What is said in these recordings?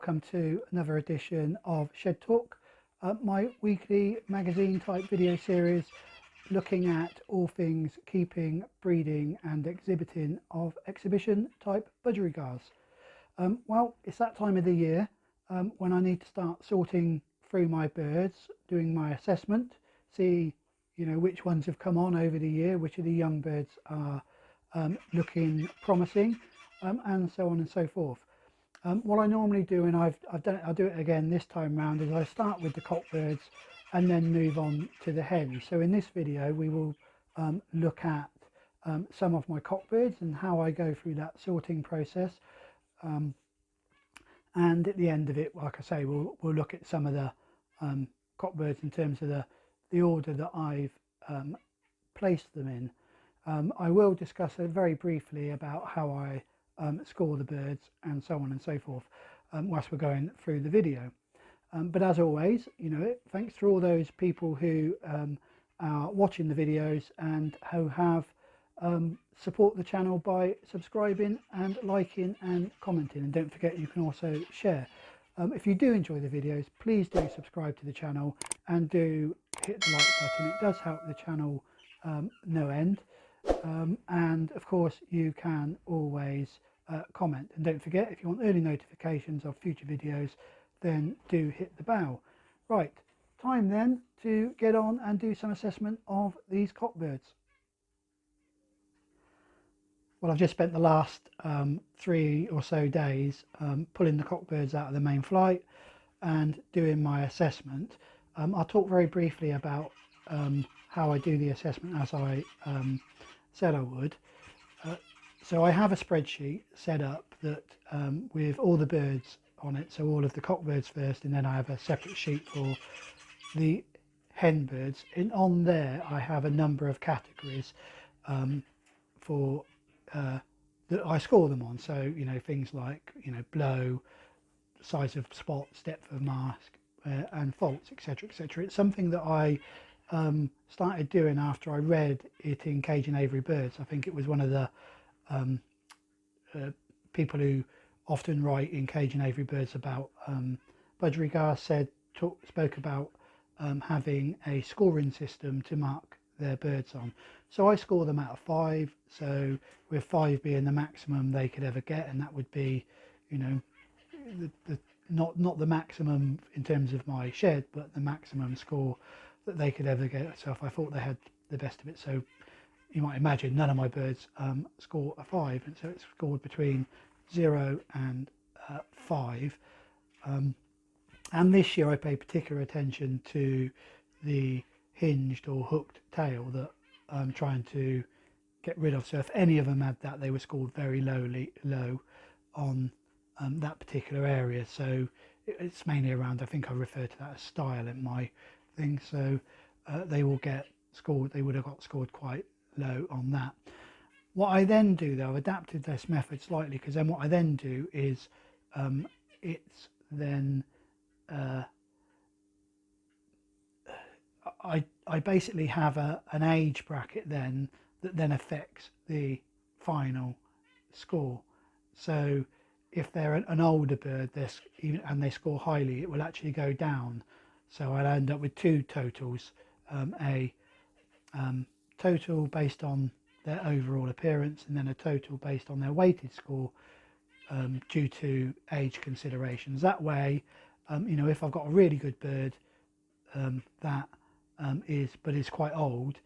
welcome to another edition of Shed Talk, my weekly magazine type video series looking at all things keeping, breeding and exhibiting of exhibition type budgerigars. Well, it's that time of the year when I need to start sorting through my birds, doing my assessment, see which ones have come on over the year, which of the young birds are looking promising, and so on and so forth. What I normally do, and I'll do it again this time round, is I start with the cockbirds and then move on to the hens. So in this video we will look at some of my cockbirds and how I go through that sorting process, and at the end of it, like I say, we'll look at some of the cockbirds in terms of the order that I've placed them in. I will discuss very briefly about how I score the birds and so on and so forth whilst we're going through the video. But as always, thanks to all those people who are watching the videos and who have support the channel by subscribing and liking and commenting, and don't forget you can also share. If you do enjoy the videos, please do subscribe to the channel and do hit the like button. It does help the channel no end. And of course you can always comment, and don't forget, if you want early notifications of future videos, then do hit the bell. Right, time then to get on and do some assessment of these cockbirds. Well, I've just spent the last 3 or so days pulling the cockbirds out of the main flight and doing my assessment. I'll talk very briefly about how I do the assessment as I said I would. So I have a spreadsheet set up that with all the birds on it, so all of the cockbirds first, and then I have a separate sheet for the hen birds. And on there I have a number of categories for that I score them on. So things like blow, size of spots, depth of mask, and faults, etc, etc. It's something that I started doing after I read it in Cage and Aviary Birds. I think it was one of the people who often write in Cage and Aviary Birds about budgerigars spoke about having a scoring system to mark their birds on. So I score them out of 5, so with 5 being the maximum they could ever get, and that would be not the maximum in terms of my shed, but the maximum score that they could ever get. So if I thought they had the best of it, so you might imagine none of my birds score a 5, and so it's scored between 0 and 5. And this year I pay particular attention to the hinged or hooked tail that I'm trying to get rid of. So if any of them had that, they were scored very low on that particular area. So it's mainly around, I think I refer to that as style in my thing. So they will get scored, they would have got scored quite low on that. What I then do, though, I've adapted this method slightly, because then what I then do is it's then I basically have an age bracket then that then affects the final score. So if they're an older bird, and they score highly, it will actually go down. So I'll end up with 2 totals, a total based on their overall appearance, and then a total based on their weighted score due to age considerations. That way, if I've got a really good bird that is quite old,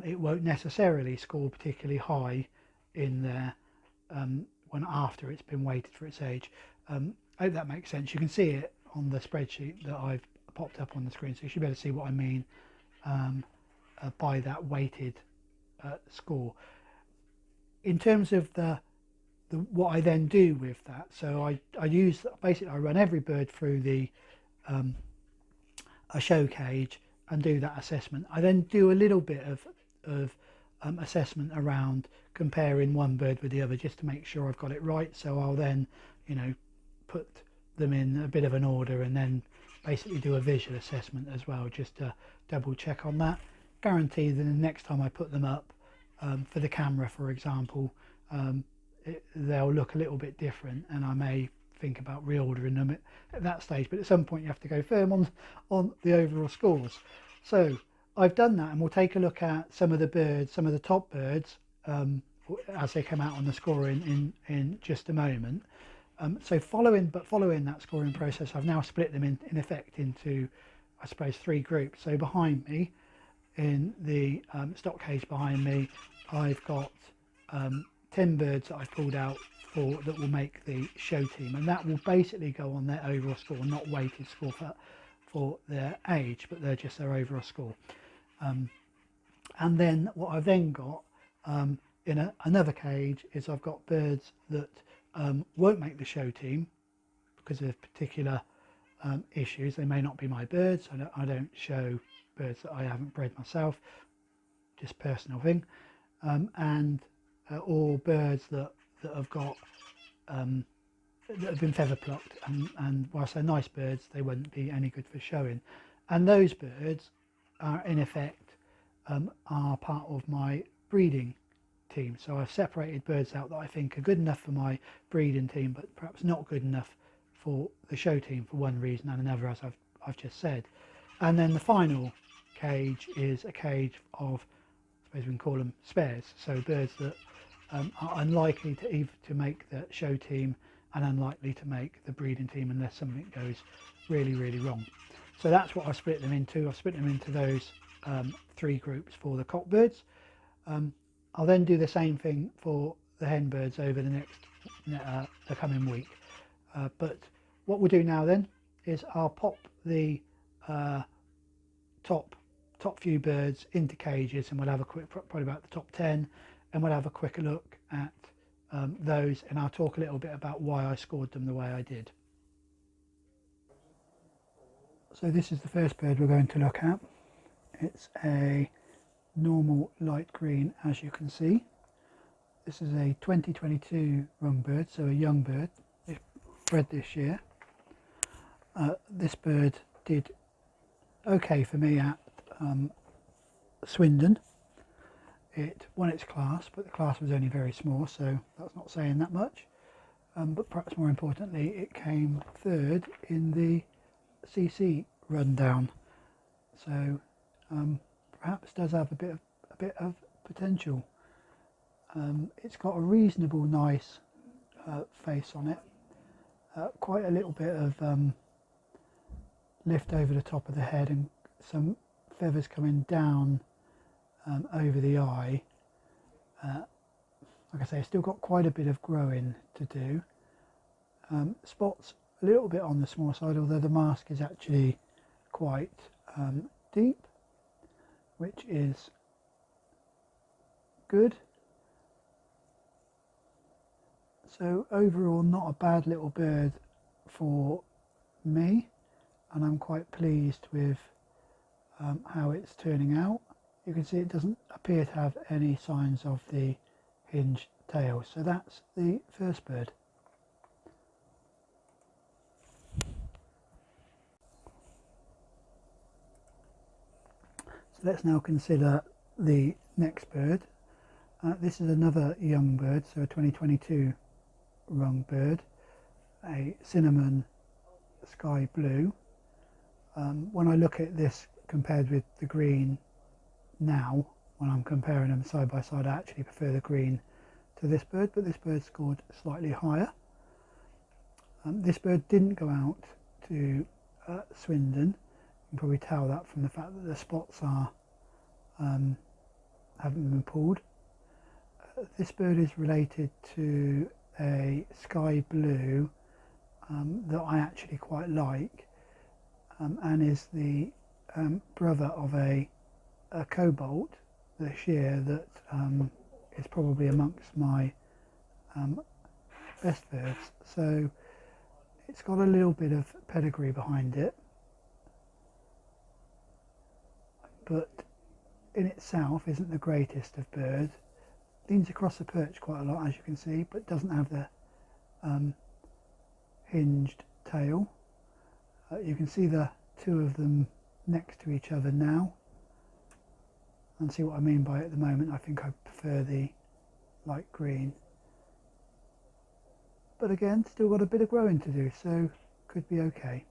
it won't necessarily score particularly high in there when after it's been weighted for its age. I hope that makes sense. You can see it on the spreadsheet that I've popped up on the screen, so you should be able to see what I mean by that weighted score. In terms of what I then do with that, so I run every bird through a show cage and do that assessment. I then do a little bit of assessment around comparing one bird with the other, just to make sure I've got it right. So I'll then put them in a bit of an order, and then basically do a visual assessment as well, just to double check on that. Guarantee that the next time I put them up for the camera, for example, they'll look a little bit different, and I may think about reordering them at that stage, but at some point you have to go firm on the overall scores. So I've done that, and we'll take a look at some of the birds, some of the top birds, as they come out on the score in just a moment. So following that scoring process, I've now split them in effect into, I suppose, 3 groups. So behind me, in the stock cage behind me, I've got 10 birds that I've pulled out that will make the show team, and that will basically go on their overall score, not weighted score for their age, but they're just their overall score. And then what I've then got in another cage is I've got birds that won't make the show team because of particular issues. They may not be my birds. I don't show birds that I haven't bred myself, just personal thing, and or birds that have got that have been feather plucked, and whilst they're nice birds, they wouldn't be any good for showing. And those birds are in effect are part of my breeding team. So I've separated birds out that I think are good enough for my breeding team, but perhaps not good enough for the show team for one reason and another, as I've just said. And then the final cage is a cage of, I suppose we can call them spares, so birds that are unlikely to make the show team and unlikely to make the breeding team unless something goes really, really wrong. So that's what I've split them into. I've split them into those 3 groups for the cockbirds. I'll then do the same thing for the hen birds over the coming week. But what we'll do now then is I'll pop the top few birds into cages, and we'll have a quick, probably about the top 10, and we'll have a quick look at those, and I'll talk a little bit about why I scored them the way I did. So this is the first bird we're going to look at. It's a normal light green, as you can see. This is a 2022 rung bird, so a young bird, bred this year. This bird did okay for me at Swindon. It won its class, but the class was only very small, so that's not saying that much. But perhaps more importantly, it came 3rd in the CC rundown, so perhaps does have a bit of potential. It's got a reasonable nice face on it, quite a little bit of lift over the top of the head, and some feathers coming down over the eye. Like I say, it's still got quite a bit of growing to do. Spots a little bit on the small side, although the mask is actually quite deep, which is good. So overall, not a bad little bird for me, and I'm quite pleased with how it's turning out. You can see it doesn't appear to have any signs of the hinged tail. So that's the first bird. So let's now consider the next bird. This is another young bird, so a 2022 rung bird, a cinnamon sky blue. When I look at this compared with the green now, when I'm comparing them side by side, I actually prefer the green to this bird, but this bird scored slightly higher. This bird didn't go out to Swindon. You can probably tell that from the fact that the spots are haven't been pulled. This bird is related to a sky blue that I actually quite like, and is the brother of a cobalt this year that is probably amongst my best birds. So it's got a little bit of pedigree behind it, but in itself isn't the greatest of birds. Leans across the perch quite a lot, as you can see, but doesn't have the hinged tail. You can see the 2 of them next to each other now, and see what I mean by it at the moment. I think I prefer the light green. but again, still got a bit of growing to do, so could be okay.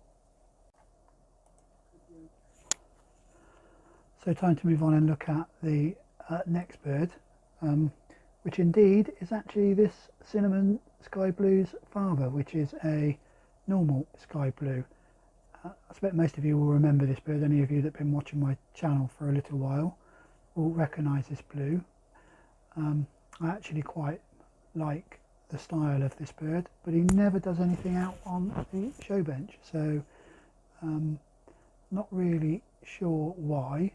So time to move on and look at the next bird, which indeed is actually this cinnamon sky blue's father, which is a normal sky blue. I expect most of you will remember this bird. Any of you that have been watching my channel for a little while will recognise this blue. I actually quite like the style of this bird, but he never does anything out on the show bench, so not really sure why.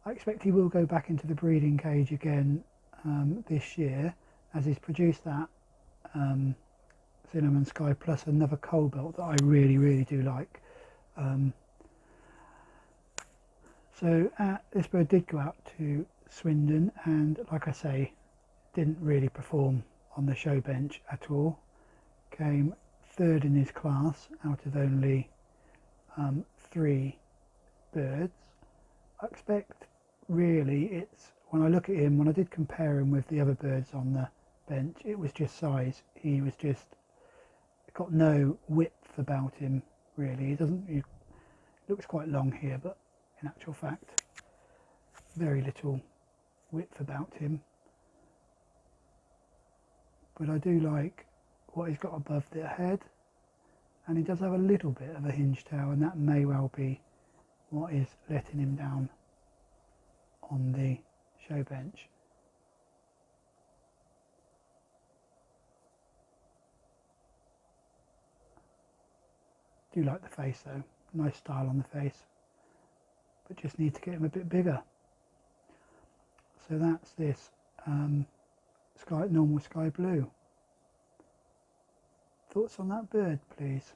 I expect he will go back into the breeding cage again this year, as he's produced that cinnamon sky plus another cobalt that I really do like. So this bird did go out to Swindon, and like I say, didn't really perform on the show bench at all. Came third in his class out of only 3 birds. I expect really it's, when I look at him, when I did compare him with the other birds on the bench, it was just size. He was just got no width about him really. He looks quite long here, but in actual fact very little width about him. But I do like what he's got above the head, and he does have a little bit of a hinge tail, and that may well be what is letting him down on the show bench. Do like the face though, nice style on the face, but just need to get him a bit bigger. So that's this normal sky blue. Thoughts on that bird, please?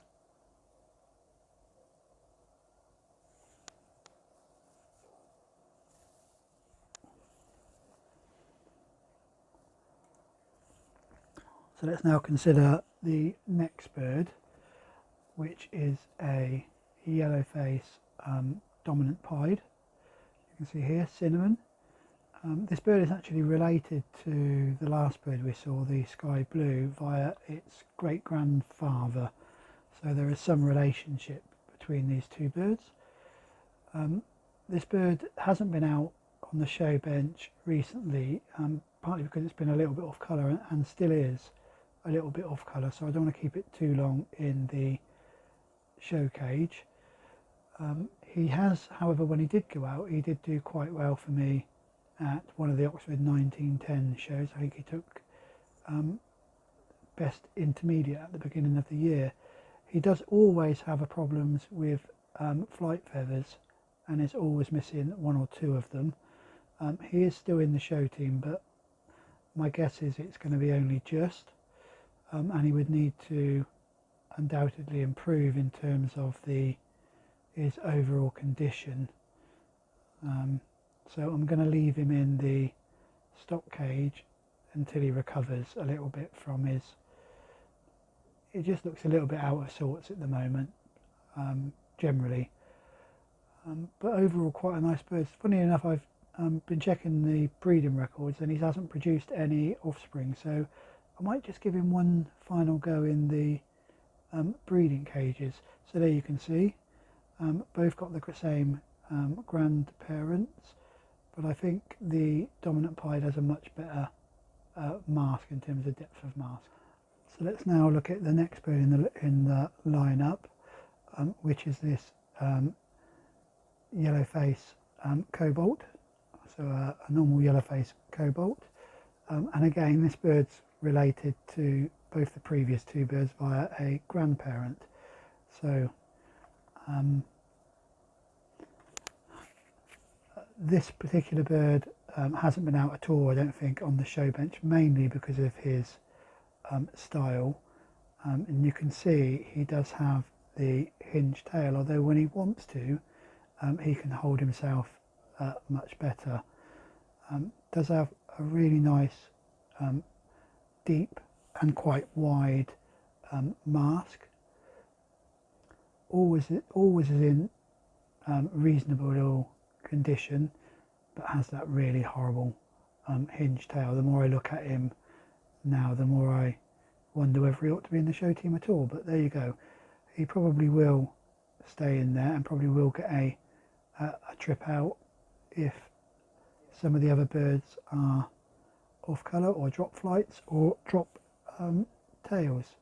So let's now consider the next bird, which is a yellow face dominant pied. You can see here, cinnamon. This bird is actually related to the last bird we saw, the sky blue, via its great grandfather. So there is some relationship between these two birds. This bird hasn't been out on the show bench recently, partly because it's been a little bit off colour, and still is a little bit off colour, so I don't want to keep it too long in the show cage. He has, however, when he did go out, he did do quite well for me at one of the Oxford 1910 shows. I think he took best intermediate at the beginning of the year. He does always have problems with flight feathers, and is always missing 1 or 2 of them. He is still in the show team, but my guess is it's going to be only just, and he would need to undoubtedly improve in terms of his overall condition. So I'm going to leave him in the stock cage until he recovers a little bit from his, it just looks a little bit out of sorts at the moment, generally. But overall quite a nice bird. Funny enough, I've been checking the breeding records and he hasn't produced any offspring, so I might just give him one final go in the breeding cages. So there you can see, both got the same grandparents, but I think the dominant pied has a much better mask in terms of depth of mask. So let's now look at the next bird in the lineup, which is this yellow face cobalt. So a normal yellow face cobalt, and again this bird's related to both the previous 2 birds via a grandparent. So this particular bird hasn't been out at all, I don't think, on the show bench, mainly because of his style, and you can see he does have the hinge tail, although when he wants to he can hold himself much better. Does have a really nice deep and quite wide mask. Always is in reasonable condition, but has that really horrible hinge tail. The more I look at him, now, the more I wonder whether he ought to be in the show team at all. But there you go. He probably will stay in there and probably will get a trip out if some of the other birds are off colour or drop flights or drop tails.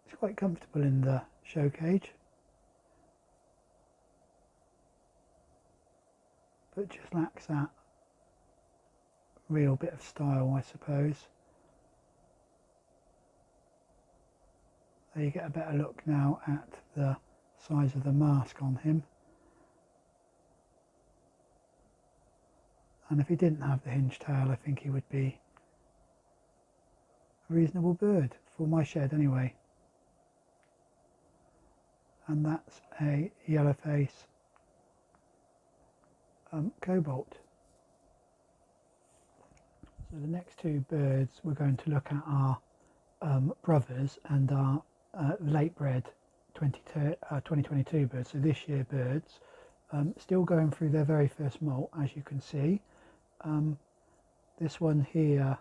It's quite comfortable in the show cage, but just lacks that real bit of style, I suppose. There you get a better look now at the size of the mask on him. And if he didn't have the hinge tail, I think he would be a reasonable bird for my shed anyway. And that's a yellowface cobalt. So the next two birds we're going to look at are brothers and are late bred 2022 birds, so this year birds, still going through their very first molt, as you can see. This one here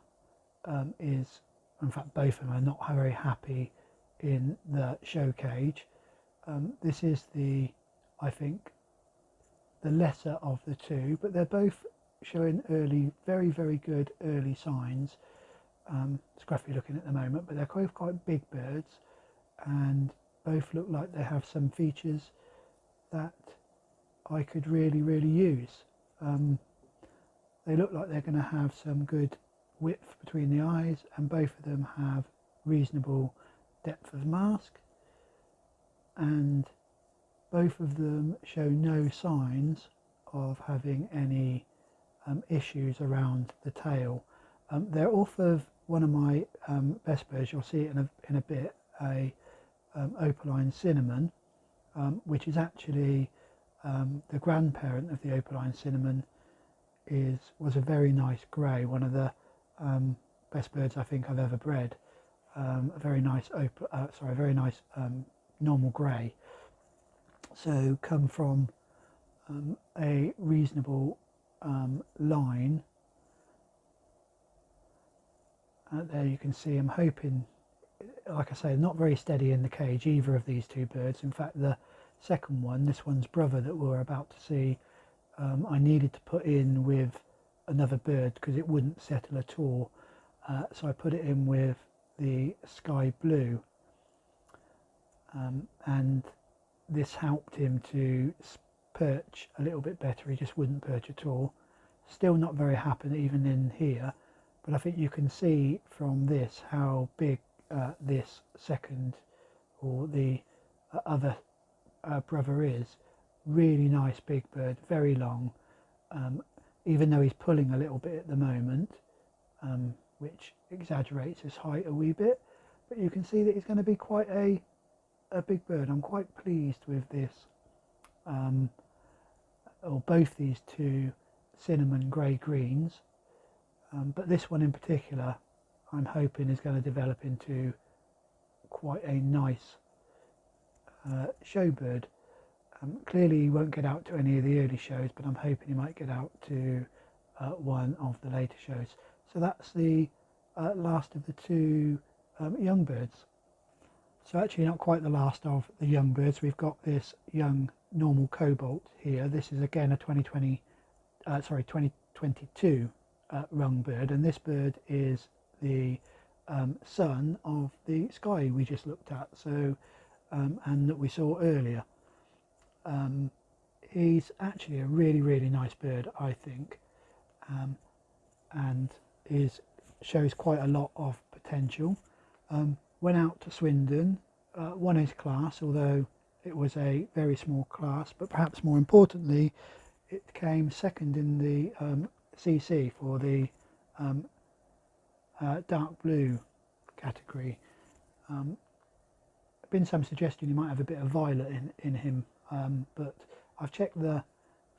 is, in fact both of them are not very happy in the show cage. This is I think the lesser of the two, but they're both showing early, very good early signs. Scruffy looking at the moment, but they're quite big birds, and both look like they have some features that I could really use. They look like they're going to have some good width between the eyes, and both of them have reasonable depth of mask, and both of them show no signs of having any issues around the tail. They're off of one of my best birds. You'll see it in a bit, a opaline cinnamon, which is actually the grandparent of the opaline cinnamon. Was a very nice grey, one of the best birds I think I've ever bred. A very nice normal grey. So come from a reasonable line. There you can see, I'm hoping, like I say, not very steady in the cage, either of these two birds. In fact, the second one, this one's brother that we're about to see, I needed to put in with another bird because it wouldn't settle at all. So I put it in with the sky blue, and this helped him to perch a little bit better. He just wouldn't perch at all. Still not very happy even in here, but I think you can see from this how big this second, or the other brother is. Really nice big bird, very long, even though he's pulling a little bit at the moment, which exaggerates his height a wee bit, but you can see that he's going to be quite a big bird. I'm quite pleased with this, or both these two cinnamon grey greens, but this one in particular I'm hoping is going to develop into quite a nice show bird. Clearly he won't get out to any of the early shows, but I'm hoping he might get out to one of the later shows. So that's the last of the two young birds. So actually not quite the last of the young birds. We've got this young normal cobalt here. This is again a 2022 rung bird, and this bird is the son of the sky we just looked at, so and that we saw earlier. He's actually a really nice bird, I think, and shows quite a lot of potential. Went out to Swindon, won his class, although it was a very small class, but perhaps more importantly it came second in the CC for the dark blue category. Been some suggestion he might have a bit of violet in him, but I've checked the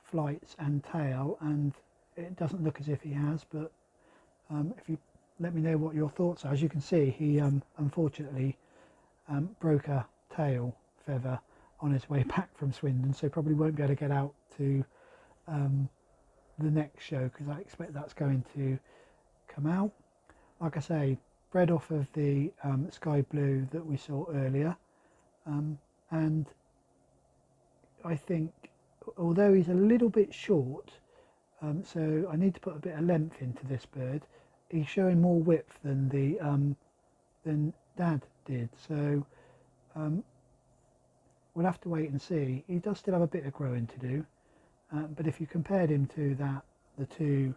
flights and tail and it doesn't look as if he has, but if you let me know what your thoughts are. As you can see, he unfortunately broke a tail feather on his way back from Swindon, so probably won't be able to get out to the next show because I expect that's going to come out. Like I say, bred off of the sky blue that we saw earlier, and I think although he's a little bit short, so I need to put a bit of length into this bird, he's showing more width than the than Dad did, so we'll have to wait and see. He does still have a bit of growing to do, but if you compared him to the two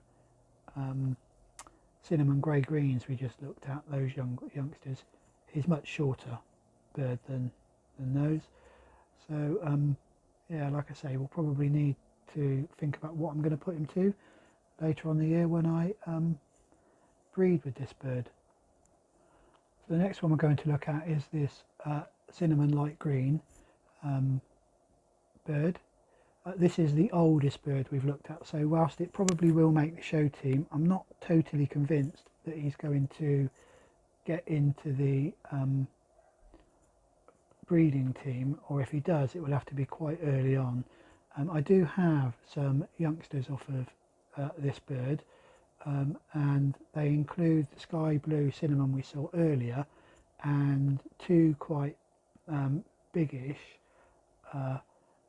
cinnamon grey greens we just looked at, those youngsters, he's much shorter bird than those. So yeah, like I say, we'll probably need to think about what I'm going to put him to later on in the year when I breed with this bird. So the next one we're going to look at is this cinnamon light green bird. This is the oldest bird we've looked at, so whilst it probably will make the show team, I'm not totally convinced that he's going to get into the breeding team, or if he does, it will have to be quite early on. I do have some youngsters off of this bird, and they include the sky blue cinnamon we saw earlier and two quite biggish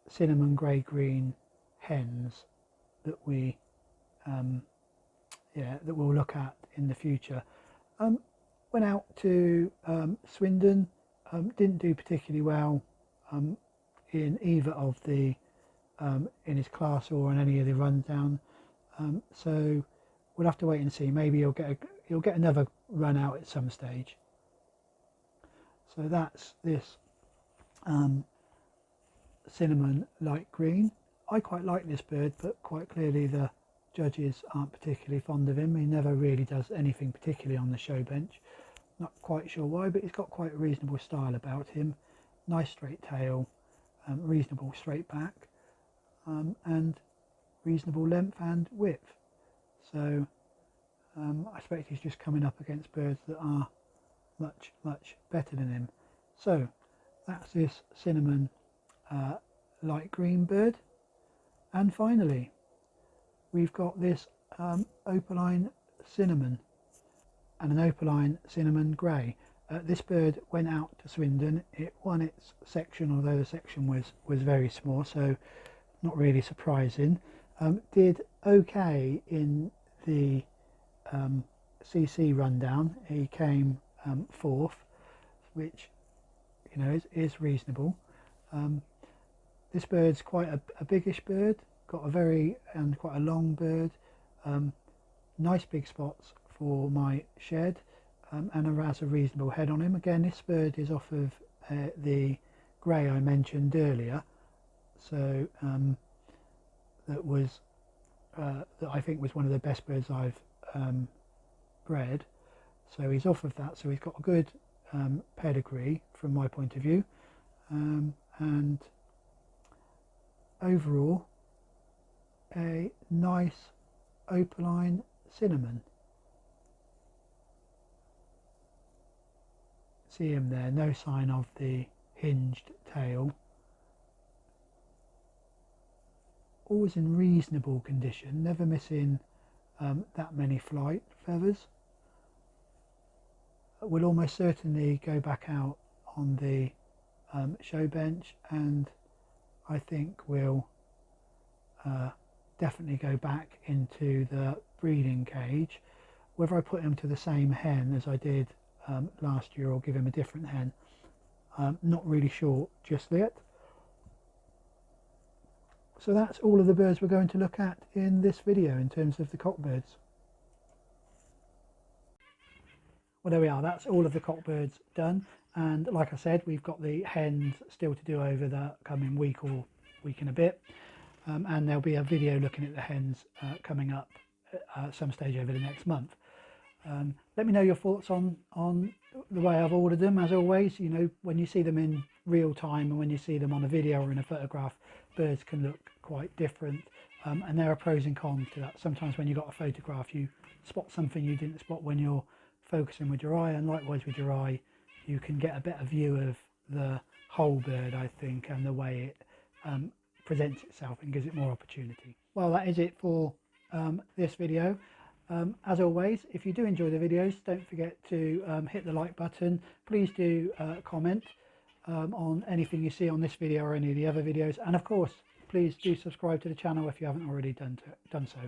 cinnamon grey green hens that we that we'll look at in the future. Went out to Swindon, didn't do particularly well in either of the in his class or on any of the rundown, so we'll have to wait and see. Maybe he'll get another run out at some stage. So that's this cinnamon light green. I quite like this bird, but quite clearly the judges aren't particularly fond of him. He never really does anything particularly on the show bench. Not quite sure why, but he's got quite a reasonable style about him. Nice straight tail, reasonable straight back, and reasonable length and width. So I expect he's just coming up against birds that are much better than him. So that's this cinnamon light green bird. And finally we've got this opaline cinnamon and an opaline cinnamon grey. This bird went out to Swindon. It won its section, although the section was very small, so not really surprising. Did okay in the CC rundown. He came fourth, which is reasonable. This bird's quite a biggish bird, got quite a long bird, nice big spots for my shed, and has a reasonable head on him. Again, this bird is off of the grey I mentioned earlier, so that I think was one of the best birds I've bred. So he's off of that, so he's got a good pedigree from my point of view, and overall a nice opaline cinnamon. See him there, no sign of the hinged tail. Always in reasonable condition, never missing that many flight feathers. Will almost certainly go back out on the show bench, and I think we'll definitely go back into the breeding cage. Whether I put him to the same hen as I did last year or give him a different hen, not really sure just yet. So that's all of the birds we're going to look at in this video in terms of the cockbirds. Well, there we are, that's all of the cockbirds done, and like I said, we've got the hens still to do over the coming week or week and a bit, and there'll be a video looking at the hens coming up at some stage over the next month. Let me know your thoughts on the way I've ordered them. As always, when you see them in real time and when you see them on a video or in a photograph, birds can look quite different, and there are pros and cons to that. Sometimes when you've got a photograph, you spot something you didn't spot when you're focusing with your eye, and likewise with your eye you can get a better view of the whole bird, I think, and the way it presents itself and gives it more opportunity. Well, that is it for this video. As always, if you do enjoy the videos, don't forget to hit the like button. Please do comment on anything you see on this video or any of the other videos, and of course please do subscribe to the channel if you haven't already done so.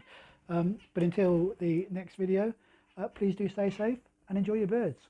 But until the next video, please do stay safe and enjoy your birds.